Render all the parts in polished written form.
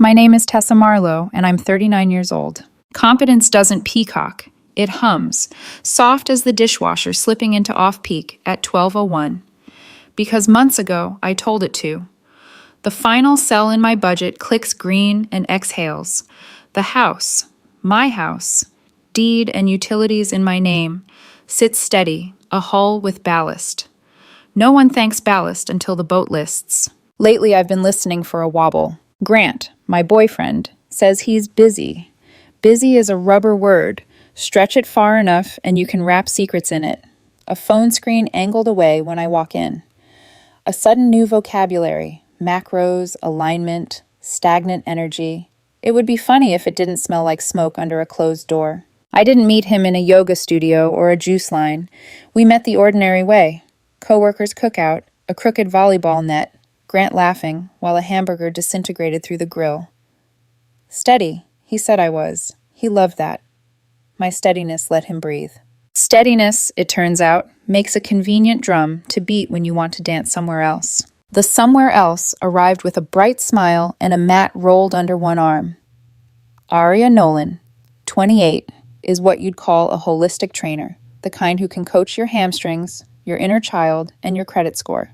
My name is Tessa Marlowe, and I'm 39 years old. Competence doesn't peacock, it hums, soft as the dishwasher slipping into off-peak at 12:01. Because months ago, I told it to. The final cell in my budget clicks green and exhales. The house, my house, deed and utilities in my name, sits steady, a hull with ballast. No one thanks ballast until the boat lists. Lately, I've been listening for a wobble. Grant, my boyfriend, says he's busy. Busy is a rubber word. Stretch it far enough and you can wrap secrets in it. A phone screen angled away when I walk in. A sudden new vocabulary, macros, alignment, stagnant energy. It would be funny if it didn't smell like smoke under a closed door. I didn't meet him in a yoga studio or a juice line. We met the ordinary way. Coworkers' cookout, a crooked volleyball net, Grant laughing while a hamburger disintegrated through the grill. Steady, he said I was. He loved that. My steadiness let him breathe. Steadiness, it turns out, makes a convenient drum to beat when you want to dance somewhere else. The somewhere else arrived with a bright smile and a mat rolled under one arm. Aria Nolan, 28, is what you'd call a holistic trainer, the kind who can coach your hamstrings, your inner child, and your credit score.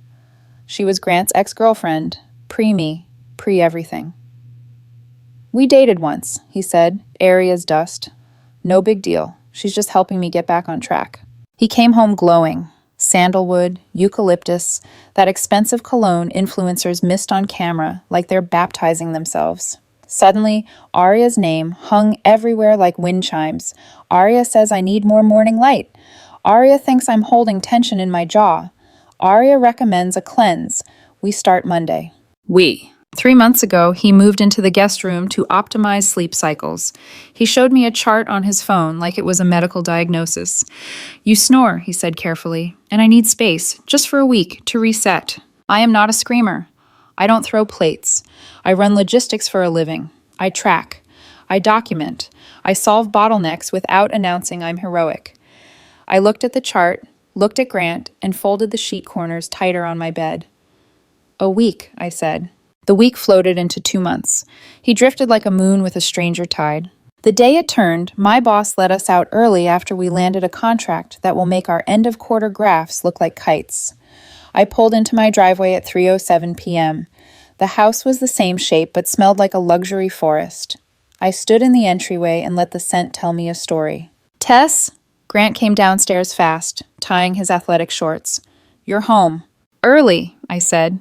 She was Grant's ex-girlfriend, pre-me, pre-everything. We dated once, he said, airy as dust. No big deal. She's just helping me get back on track. He came home glowing. Sandalwood, eucalyptus, that expensive cologne influencers missed on camera like they're baptizing themselves. Suddenly, Aria's name hung everywhere like wind chimes. Aria says I need more morning light. Aria thinks I'm holding tension in my jaw. Aria recommends a cleanse. We start Monday. 3 months ago, he moved into the guest room to optimize sleep cycles. He showed me a chart on his phone like it was a medical diagnosis. You snore, he said carefully, and I need space, just for a week, to reset. I am not a screamer. I don't throw plates. I run logistics for a living. I track. I document. I solve bottlenecks without announcing I'm heroic. I looked at the chart, looked at Grant, and folded the sheet corners tighter on my bed. A week, I said. The week floated into 2 months. He drifted like a moon with a stranger tide. The day it turned, my boss let us out early after we landed a contract that will make our end-of-quarter graphs look like kites. I pulled into my driveway at 3:07 p.m. The house was the same shape but smelled like a luxury forest. I stood in the entryway and let the scent tell me a story. Tess? Grant came downstairs fast, tying his athletic shorts. You're home. Early, I said.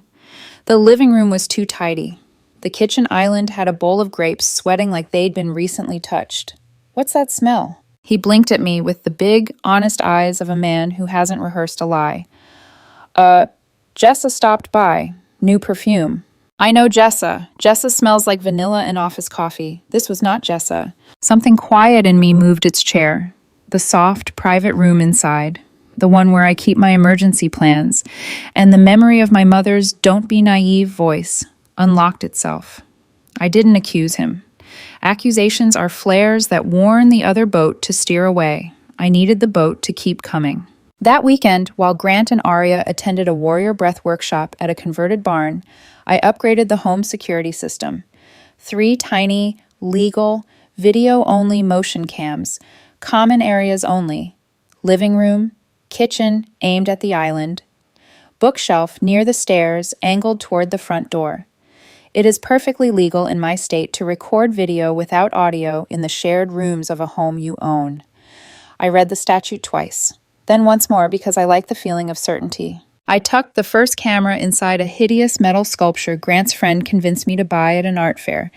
The living room was too tidy. The kitchen island had a bowl of grapes sweating like they'd been recently touched. What's that smell? He blinked at me with the big, honest eyes of a man who hasn't rehearsed a lie. Jessa stopped by. New perfume. I know Jessa. Jessa smells like vanilla and office coffee. This was not Jessa. Something quiet in me moved its chair. The soft, private room inside. The one where I keep my emergency plans, and the memory of my mother's "don't be naive" voice unlocked itself. I didn't accuse him. Accusations are flares that warn the other boat to steer away. I needed the boat to keep coming. That weekend, while Grant and Aria attended a warrior breath workshop at a converted barn, I upgraded the home security system. 3 tiny, legal, video-only motion cams, common areas only, living room, kitchen aimed at the island, bookshelf near the stairs angled toward the front door. It is perfectly legal in my state to record video without audio in the shared rooms of a home you own. I read the statute twice, then once more because I like the feeling of certainty. I tucked the first camera inside a hideous metal sculpture Grant's friend convinced me to buy at an art fair,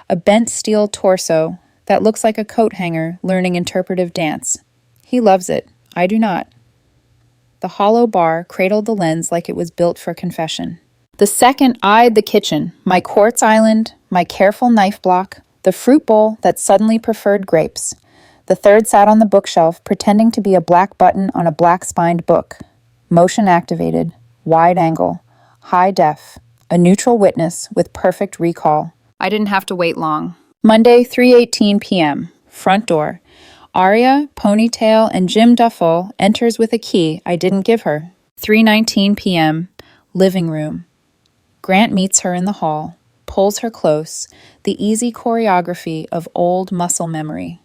a bent steel torso that looks like a coat hanger learning interpretive dance. He loves it. I do not. The hollow bar cradled the lens like it was built for confession. The second eyed the kitchen, my quartz island, my careful knife block, the fruit bowl that suddenly preferred grapes. The third sat on the bookshelf, pretending to be a black button on a black-spined book. Motion activated, wide angle, high def, a neutral witness with perfect recall. I didn't have to wait long. Monday, 3:18 p.m., front door. Aria, ponytail, and Jim Duffel enters with a key I didn't give her. 3:19 p.m., living room. Grant meets her in the hall, pulls her close, the easy choreography of old muscle memory.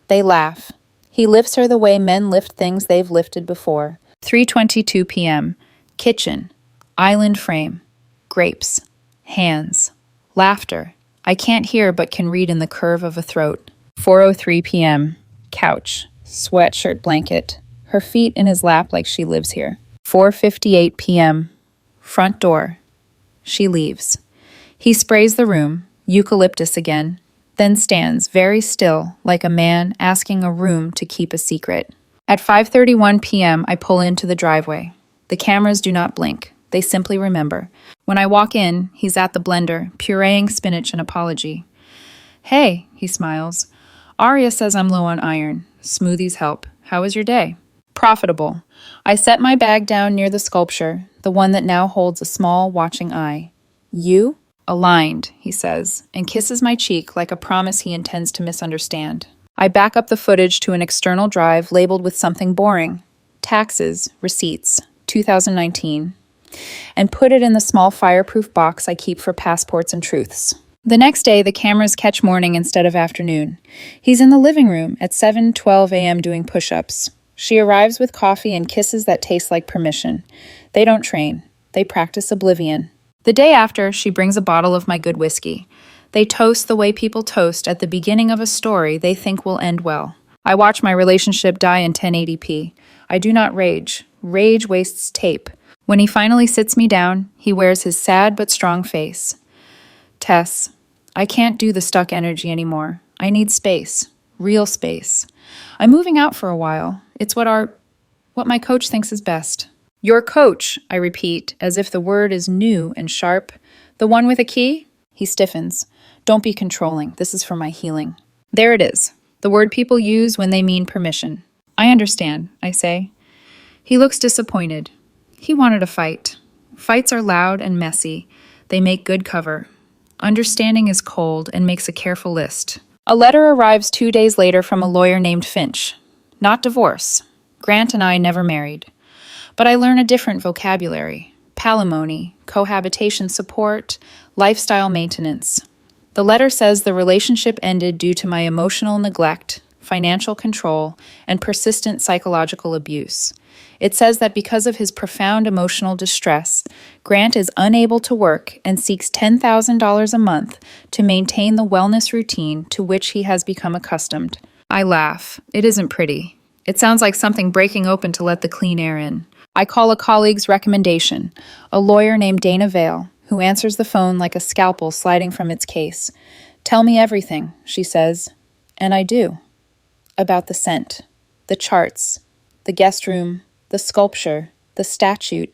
They laugh. He lifts her the way men lift things they've lifted before. 3:22 p.m. Kitchen. Island frame. Grapes. Hands. Laughter. I can't hear but can read in the curve of a throat. 4:03 p.m. Couch. Sweatshirt blanket. Her feet in his lap like she lives here. 4:58 p.m. Front door. She leaves. He sprays the room, eucalyptus again, then stands very still like a man asking a room to keep a secret. At 5:31 p.m., I pull into the driveway. The cameras do not blink. They simply remember. When I walk in, he's at the blender, pureeing spinach and apology. Hey, he smiles. Aria says I'm low on iron. Smoothies help. How was your day? Profitable. I set my bag down near the sculpture, the one that now holds a small, watching eye. You? Aligned, he says, and kisses my cheek like a promise he intends to misunderstand. I back up the footage to an external drive labeled with something boring. Taxes, receipts, 2019. And put it in the small fireproof box I keep for passports and truths. The next day, the cameras catch morning instead of afternoon. He's in the living room at 7:12 a.m. doing push-ups. She arrives with coffee and kisses that taste like permission. They don't train. They practice oblivion. The day after, she brings a bottle of my good whiskey. They toast the way people toast at the beginning of a story they think will end well. I watch my relationship die in 1080p. I do not rage. Rage wastes tape. When he finally sits me down, he wears his sad but strong face. Tess, I can't do the stuck energy anymore. I need space. Real space. I'm moving out for a while. It's what my coach thinks is best. Your coach, I repeat, as if the word is new and sharp. The one with a key? He stiffens. Don't be controlling. This is for my healing. There it is. The word people use when they mean permission. I understand, I say. He looks disappointed. He wanted a fight. Fights are loud and messy. They make good cover. Understanding is cold and makes a careful list. A letter arrives 2 days later from a lawyer named Finch. Not divorce. Grant and I never married. But I learn a different vocabulary. Alimony, cohabitation support, lifestyle maintenance. The letter says the relationship ended due to my emotional neglect, financial control, and persistent psychological abuse. It says that because of his profound emotional distress, Grant is unable to work and seeks $10,000 a month to maintain the wellness routine to which he has become accustomed. I laugh. It isn't pretty. It sounds like something breaking open to let the clean air in. I call a colleague's recommendation, a lawyer named Dana Vale, who answers the phone like a scalpel sliding from its case. Tell me everything, she says. And I do. About the scent, the charts, the guest room, the sculpture, the statute,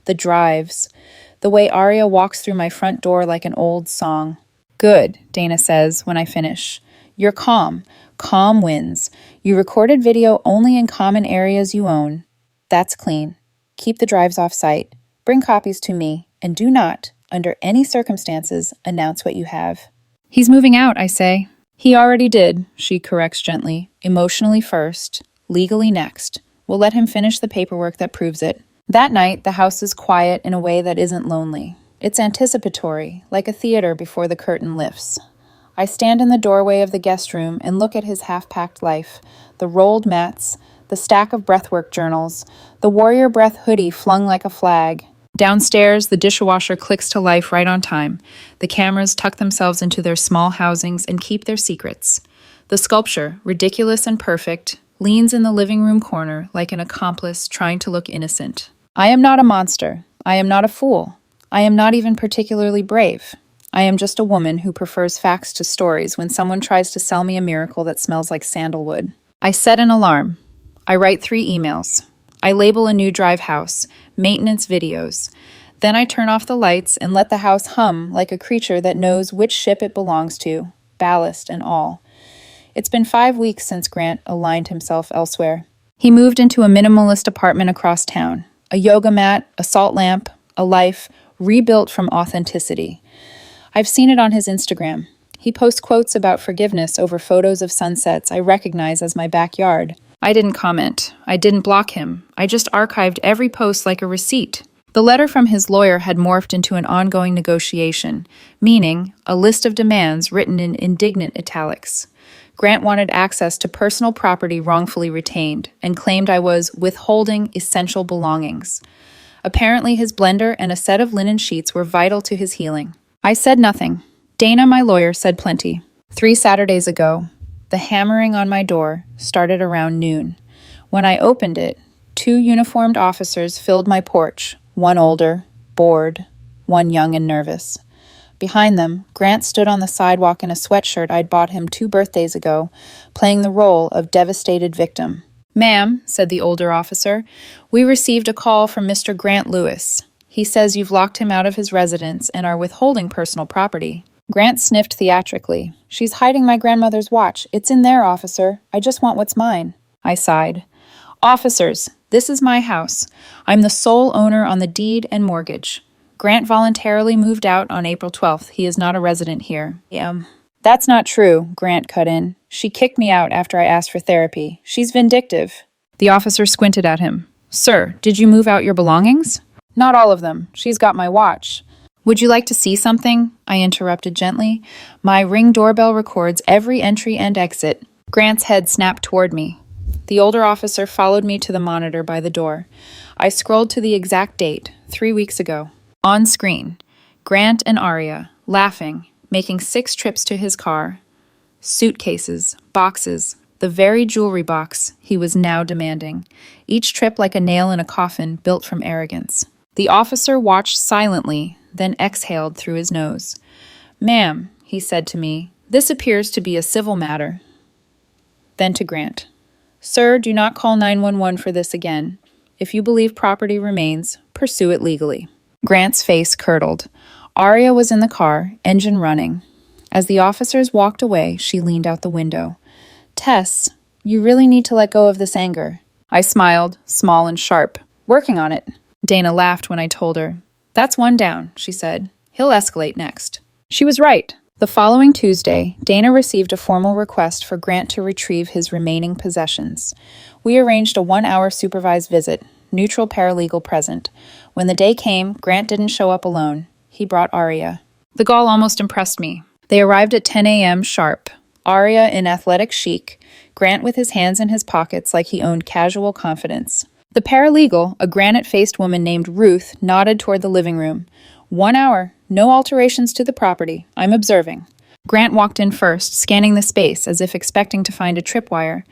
the drives, the way Aria walks through my front door like an old song. Good, Dana says when I finish. You're calm. Calm wins. You recorded video only in common areas you own. That's clean. Keep the drives off-site. Bring copies to me, and do not, under any circumstances, announce what you have. He's moving out, I say. He already did, she corrects gently. Emotionally first, legally next. We'll let him finish the paperwork that proves it. That night, the house is quiet in a way that isn't lonely. It's anticipatory, like a theater before the curtain lifts. I stand in the doorway of the guest room and look at his half-packed life, the rolled mats, the stack of breathwork journals, the warrior breath hoodie flung like a flag. Downstairs, the dishwasher clicks to life right on time. The cameras tuck themselves into their small housings and keep their secrets. The sculpture, ridiculous and perfect, leans in the living room corner like an accomplice trying to look innocent. I am not a monster. I am not a fool. I am not even particularly brave. I am just a woman who prefers facts to stories when someone tries to sell me a miracle that smells like sandalwood. I set an alarm. I write 3 emails. I label a new drive house, maintenance videos. Then I turn off the lights and let the house hum like a creature that knows which ship it belongs to, ballast and all. It's been 5 weeks since Grant aligned himself elsewhere. He moved into a minimalist apartment across town. A yoga mat, a salt lamp, a life rebuilt from authenticity. I've seen it on his Instagram. He posts quotes about forgiveness over photos of sunsets I recognize as my backyard. I didn't comment. I didn't block him. I just archived every post like a receipt. The letter from his lawyer had morphed into an ongoing negotiation, meaning a list of demands written in indignant italics. Grant wanted access to personal property wrongfully retained and claimed I was withholding essential belongings. Apparently, his blender and a set of linen sheets were vital to his healing. I said nothing. Dana, my lawyer, said plenty. 3 Saturdays ago, the hammering on my door started around noon. When I opened it, 2 uniformed officers filled my porch, one older, bored, one young and nervous. Behind them, Grant stood on the sidewalk in a sweatshirt I'd bought him 2 birthdays ago, playing the role of devastated victim. "Ma'am," said the older officer, "we received a call from Mr. Grant Lewis. He says you've locked him out of his residence and are withholding personal property." Grant sniffed theatrically. "She's hiding my grandmother's watch. It's in there, officer. I just want what's mine." I sighed. "Officers, this is my house. I'm the sole owner on the deed and mortgage. Grant voluntarily moved out on April 12th. He is not a resident here." "That's not true," Grant cut in. "She kicked me out after I asked for therapy. She's vindictive." The officer squinted at him. "Sir, did you move out your belongings?" "Not all of them. She's got my watch." "Would you like to see something?" I interrupted gently. "My Ring doorbell records every entry and exit." Grant's head snapped toward me. The older officer followed me to the monitor by the door. I scrolled to the exact date, 3 weeks ago. On screen, Grant and Aria, laughing, making 6 trips to his car. Suitcases, boxes, the very jewelry box he was now demanding. Each trip like a nail in a coffin built from arrogance. The officer watched silently, then exhaled through his nose. "Ma'am," he said to me, "this appears to be a civil matter." Then to Grant. "Sir, do not call 911 for this again. If you believe property remains, pursue it legally." Grant's face curdled. Aria was in the car, engine running. As the officers walked away, she leaned out the window. "Tess, you really need to let go of this anger." I smiled, small and sharp. "Working on it." Dana laughed when I told her. "That's one down," she said. "He'll escalate next." She was right. The following Tuesday, Dana received a formal request for Grant to retrieve his remaining possessions. We arranged a 1-hour supervised visit, neutral paralegal present. When the day came, Grant didn't show up alone. He brought Aria. The gall almost impressed me. They arrived at 10 a.m. sharp. Aria in athletic chic, Grant with his hands in his pockets like he owned casual confidence. The paralegal, a granite-faced woman named Ruth, nodded toward the living room. 1 hour, no alterations to the property. I'm observing. Grant walked in first, scanning the space as if expecting to find a tripwire.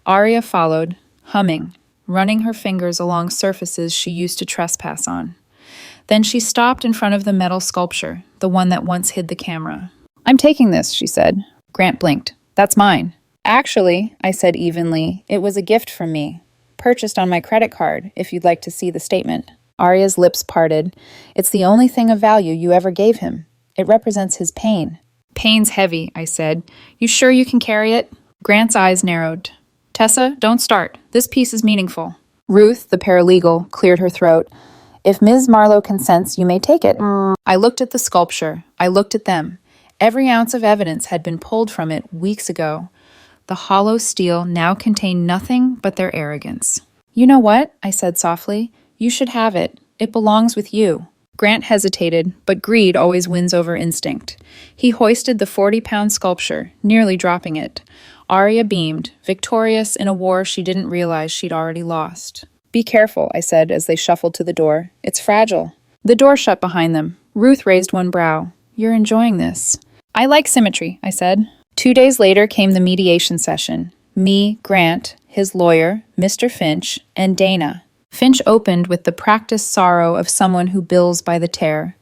Aria followed, humming, running her fingers along surfaces she used to trespass on. Then she stopped in front of the metal sculpture, the one that once hid the camera. "I'm taking this," she said. Grant blinked. "That's mine." "Actually," I said evenly, "it was a gift from me. Purchased on my credit card, if you'd like to see the statement." Aria's lips parted. "It's the only thing of value you ever gave him. It represents his pain." "Pain's heavy," I said. "You sure you can carry it?" Grant's eyes narrowed. "Tessa, don't start. This piece is meaningful." Ruth, the paralegal, cleared her throat. "If Ms. Marlowe consents, you may take it." I looked at the sculpture. I looked at them. Every ounce of evidence had been pulled from it weeks ago. The hollow steel now contained nothing but their arrogance. "You know what?" I said softly. "You should have it. It belongs with you." Grant hesitated, but greed always wins over instinct. He hoisted the 40-pound sculpture, nearly dropping it. Aria beamed, victorious in a war she didn't realize she'd already lost. "Be careful," I said as they shuffled to the door. "It's fragile." The door shut behind them. Ruth raised one brow. "You're enjoying this." "I like symmetry," I said. 2 days later came the mediation session. Me, Grant, his lawyer, Mr. Finch, and Dana. Finch opened with the practiced sorrow of someone who bills by the tear.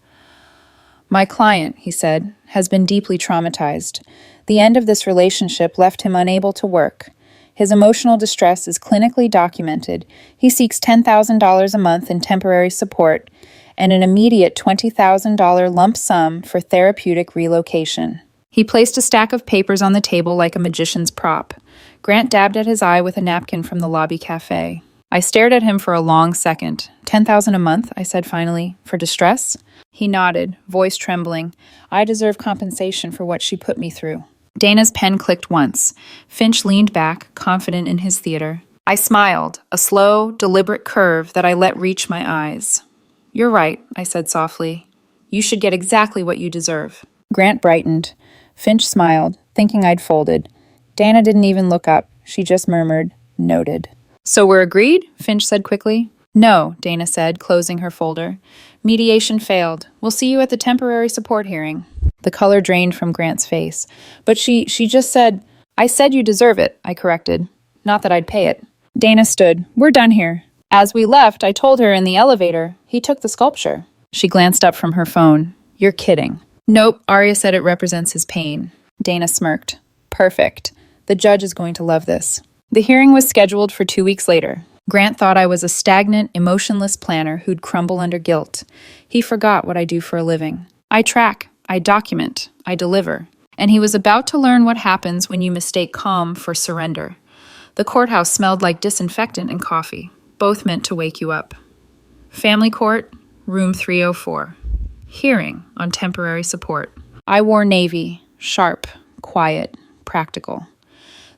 "My client," he said, "has been deeply traumatized. The end of this relationship left him unable to work. His emotional distress is clinically documented. He seeks $10,000 a month in temporary support and an immediate $20,000 lump sum for therapeutic relocation." He placed a stack of papers on the table like a magician's prop. Grant dabbed at his eye with a napkin from the lobby cafe. I stared at him for a long second. $10,000 a month, I said finally, for distress? He nodded, voice trembling. I deserve compensation for what she put me through. Dana's pen clicked once. Finch leaned back, confident in his theater. I smiled, a slow, deliberate curve that I let reach my eyes. You're right, I said softly. You should get exactly what you deserve. Grant brightened. Finch smiled, thinking I'd folded. Dana didn't even look up. She just murmured, "Noted." "So we're agreed?" Finch said quickly. "No," Dana said, closing her folder. "Mediation failed. We'll see you at the temporary support hearing." The color drained from Grant's face. "But she just said—" "I said you deserve it," I corrected. "Not that I'd pay it." Dana stood. "We're done here." As we left, I told her in the elevator, he took the sculpture. She glanced up from her phone. "You're kidding." "Nope," Arya said it represents his pain. Dana smirked. "Perfect. The judge is going to love this." The hearing was scheduled for 2 weeks later. Grant thought I was a stagnant, emotionless planner who'd crumble under guilt. He forgot what I do for a living. I track, I document, I deliver. And he was about to learn what happens when you mistake calm for surrender. The courthouse smelled like disinfectant and coffee, both meant to wake you up. Family court, room 304. Hearing on temporary support. I wore navy, sharp, quiet, practical.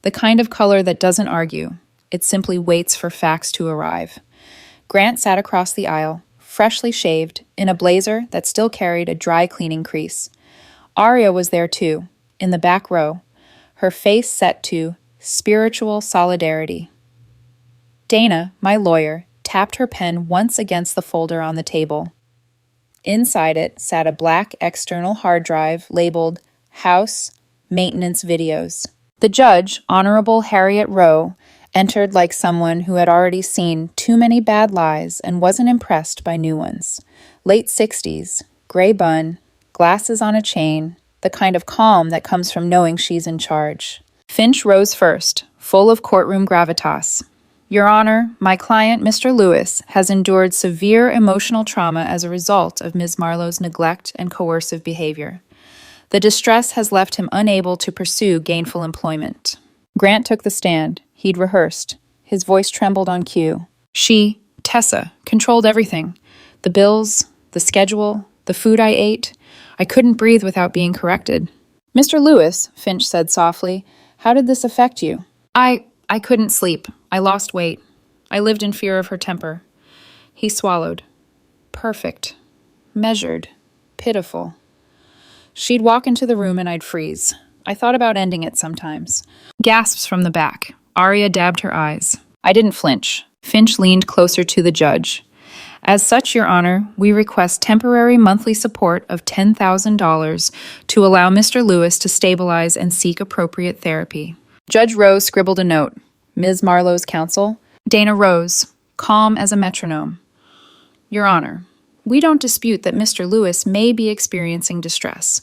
The kind of color that doesn't argue. It simply waits for facts to arrive. Grant sat across the aisle, freshly shaved, in a blazer that still carried a dry cleaning crease. Arya was there too, in the back row, her face set to spiritual solidarity. Dana, my lawyer, tapped her pen once against the folder on the table. Inside it sat a black external hard drive labeled House Maintenance Videos. The judge, Honorable Harriet Rowe, entered like someone who had already seen too many bad lies and wasn't impressed by new ones. Late 60s, gray bun, glasses on a chain, the kind of calm that comes from knowing she's in charge. Finch rose first, full of courtroom gravitas. "Your Honor, my client, Mr. Lewis, has endured severe emotional trauma as a result of Ms. Marlowe's neglect and coercive behavior. The distress has left him unable to pursue gainful employment." Grant took the stand. He'd rehearsed. His voice trembled on cue. She, Tessa, controlled everything. The bills, the schedule, the food I ate. I couldn't breathe without being corrected. "Mr. Lewis," Finch said softly, "how did this affect you?" I couldn't sleep. I lost weight. I lived in fear of her temper." He swallowed. "Perfect. Measured. Pitiful." She'd walk into the room and I'd freeze. I thought about ending it sometimes. Gasps from the back. Arya dabbed her eyes. I didn't flinch. Finch leaned closer to the judge. "As such, Your Honor, we request temporary monthly support of $10,000 to allow Mr. Lewis to stabilize and seek appropriate therapy." Judge Rose scribbled a note. "Ms. Marlowe's counsel." Dana rose, calm as a metronome. "Your Honor, we don't dispute that Mr. Lewis may be experiencing distress.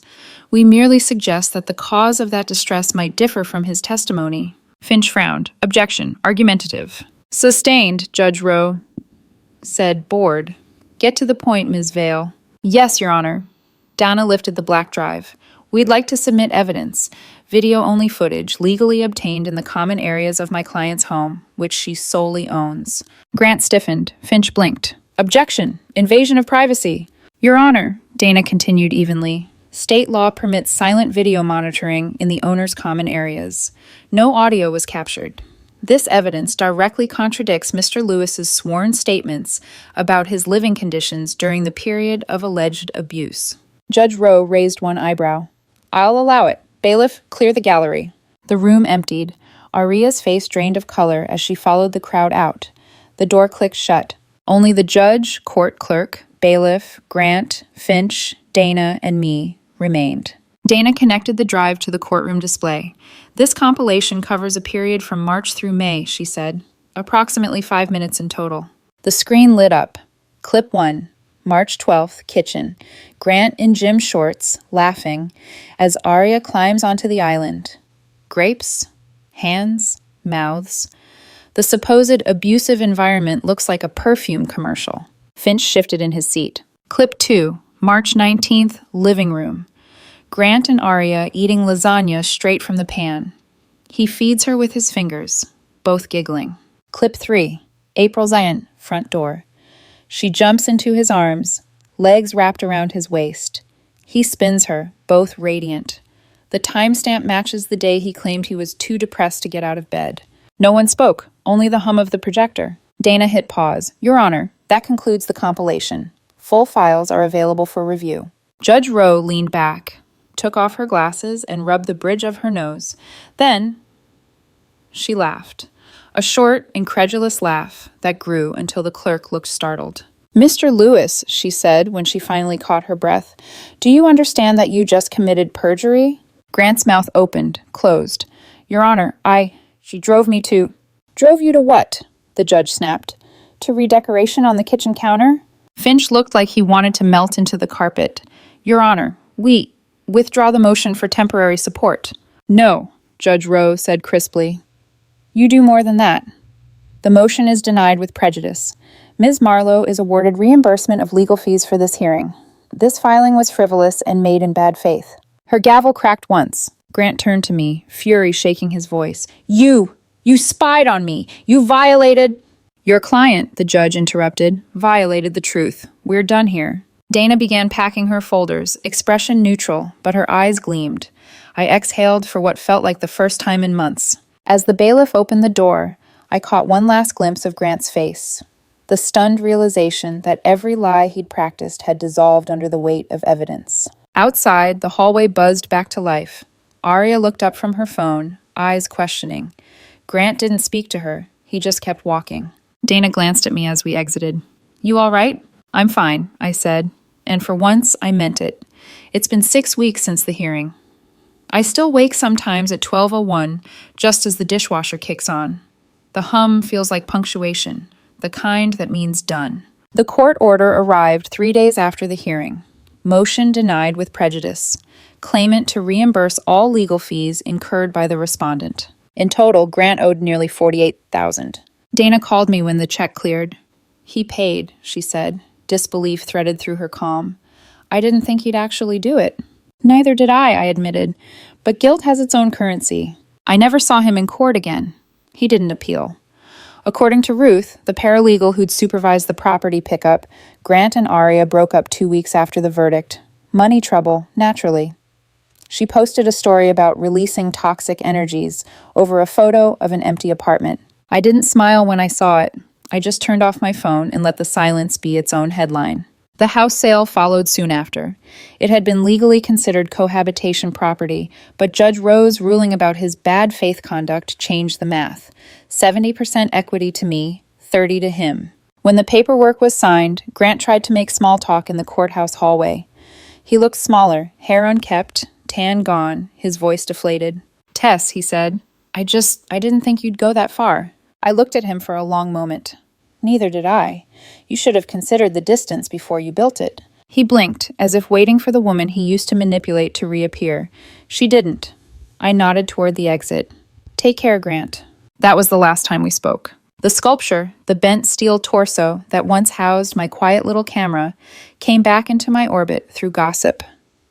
We merely suggest that the cause of that distress might differ from his testimony." Finch frowned. "Objection. Argumentative." "Sustained," Judge Rowe said, bored. "Get to the point, Ms. Vale." "Yes, Your Honor." Dana lifted the black drive. "We'd like to submit evidence, video-only footage legally obtained in the common areas of my client's home, which she solely owns." Grant stiffened. Finch blinked. "Objection! Invasion of privacy!" "Your Honor," Dana continued evenly, "state law permits silent video monitoring in the owner's common areas. No audio was captured. This evidence directly contradicts Mr. Lewis's sworn statements about his living conditions during the period of alleged abuse." Judge Rowe raised one eyebrow. "I'll allow it. Bailiff, clear the gallery." The room emptied. Aria's face drained of color as she followed the crowd out. The door clicked shut. Only the judge, court clerk, bailiff, Grant, Finch, Dana, and me remained. Dana connected the drive to the courtroom display. "This compilation covers a period from March through May," she said. "Approximately 5 minutes in total." The screen lit up. Clip 1. March 12th, kitchen. Grant in gym shorts, laughing, as Arya climbs onto the island. Grapes, hands, mouths. The supposed abusive environment looks like a perfume commercial. Finch shifted in his seat. Clip 2, March 19th, living room. Grant and Arya eating lasagna straight from the pan. He feeds her with his fingers, both giggling. Clip 3, April Zion, front door. She jumps into his arms, legs wrapped around his waist. He spins her, both radiant. The timestamp matches the day he claimed he was too depressed to get out of bed. No one spoke, only the hum of the projector. Dana hit pause. "Your Honor, that concludes the compilation." Full files are available for review. Judge Rowe leaned back, took off her glasses, and rubbed the bridge of her nose. Then she laughed. A short, incredulous laugh that grew until the clerk looked startled. "Mr. Lewis," she said when she finally caught her breath, "do you understand that you just committed perjury?" Grant's mouth opened, closed. "Your Honor, She drove me to—" "Drove you to what?" the judge snapped. "To redecoration on the kitchen counter?" Finch looked like he wanted to melt into the carpet. "Your Honor, we withdraw the motion for temporary support." "No," Judge Rowe said crisply. "You do more than that. The motion is denied with prejudice. Ms. Marlowe is awarded reimbursement of legal fees for this hearing. This filing was frivolous and made in bad faith." Her gavel cracked once. Grant turned to me, fury shaking his voice. You spied on me! You violated—" "Your client," the judge interrupted, "violated the truth. We're done here." Dana began packing her folders, expression neutral, but her eyes gleamed. I exhaled for what felt like the first time in months. As the bailiff opened the door, I caught one last glimpse of Grant's face. The stunned realization that every lie he'd practiced had dissolved under the weight of evidence. Outside, the hallway buzzed back to life. Aria looked up from her phone, eyes questioning. Grant didn't speak to her. He just kept walking. Dana glanced at me as we exited. "You all right?" "I'm fine," I said. And for once, I meant it. It's been 6 weeks since the hearing. I still wake sometimes at 12:01, just as the dishwasher kicks on. The hum feels like punctuation, the kind that means done. The court order arrived 3 days after the hearing. Motion denied with prejudice. Claimant to reimburse all legal fees incurred by the respondent. In total, Grant owed nearly $48,000. Dana called me when the check cleared. "He paid," she said. Disbelief threaded through her calm. "I didn't think he'd actually do it." "Neither did I admitted. But guilt has its own currency. I never saw him in court again. He didn't appeal." According to Ruth, the paralegal who'd supervised the property pickup, Grant and Aria broke up 2 weeks after the verdict. Money trouble, naturally. She posted a story about releasing toxic energies over a photo of an empty apartment. I didn't smile when I saw it. I just turned off my phone and let the silence be its own headline. The house sale followed soon after. It had been legally considered cohabitation property, but Judge Rowe's ruling about his bad faith conduct changed the math. 70% equity to me, 30% to him. When the paperwork was signed, Grant tried to make small talk in the courthouse hallway. He looked smaller, hair unkempt, tan gone, his voice deflated. "Tess," he said, I didn't think you'd go that far." I looked at him for a long moment. "Neither did I. You should have considered the distance before you built it." He blinked, as if waiting for the woman he used to manipulate to reappear. She didn't. I nodded toward the exit. "Take care, Grant." That was the last time we spoke. The sculpture, the bent steel torso that once housed my quiet little camera, came back into my orbit through gossip.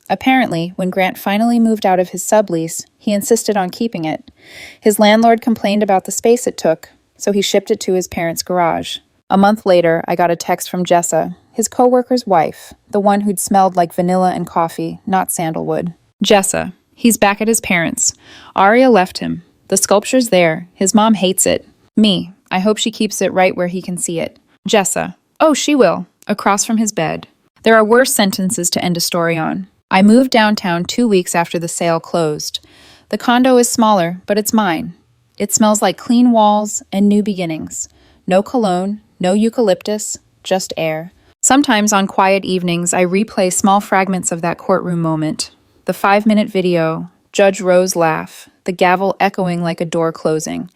Apparently, when Grant finally moved out of his sublease, he insisted on keeping it. His landlord complained about the space it took, so he shipped it to his parents' garage. A month later, I got a text from Jessa, his coworker's wife, the one who'd smelled like vanilla and coffee, not sandalwood. "Jessa, he's back at his parents'. Aria left him. The sculpture's there. His mom hates it. Me, I hope she keeps it right where he can see it. Jessa, oh, she will," across from his bed. There are worse sentences to end a story on. I moved downtown 2 weeks after the sale closed. The condo is smaller, but it's mine. It smells like clean walls and new beginnings. No cologne, no eucalyptus, just air. Sometimes on quiet evenings, I replay small fragments of that courtroom moment. The 5-minute video, Judge Rowe's laugh, the gavel echoing like a door closing.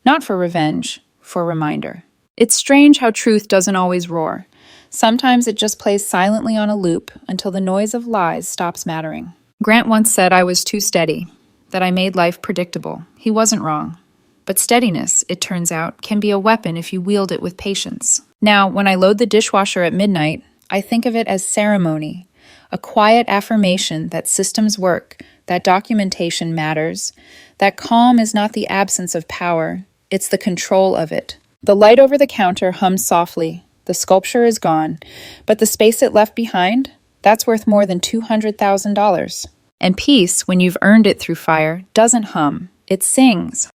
Not for revenge, for reminder. It's strange how truth doesn't always roar. Sometimes it just plays silently on a loop until the noise of lies stops mattering. Grant once said I was too steady, that I made life predictable. He wasn't wrong. But steadiness, it turns out, can be a weapon if you wield it with patience. Now, when I load the dishwasher at midnight, I think of it as ceremony, a quiet affirmation that systems work, that documentation matters, that calm is not the absence of power, it's the control of it. The light over the counter hums softly. The sculpture is gone, but the space it left behind, that's worth more than $200,000. And peace, when you've earned it through fire, doesn't hum. It sings.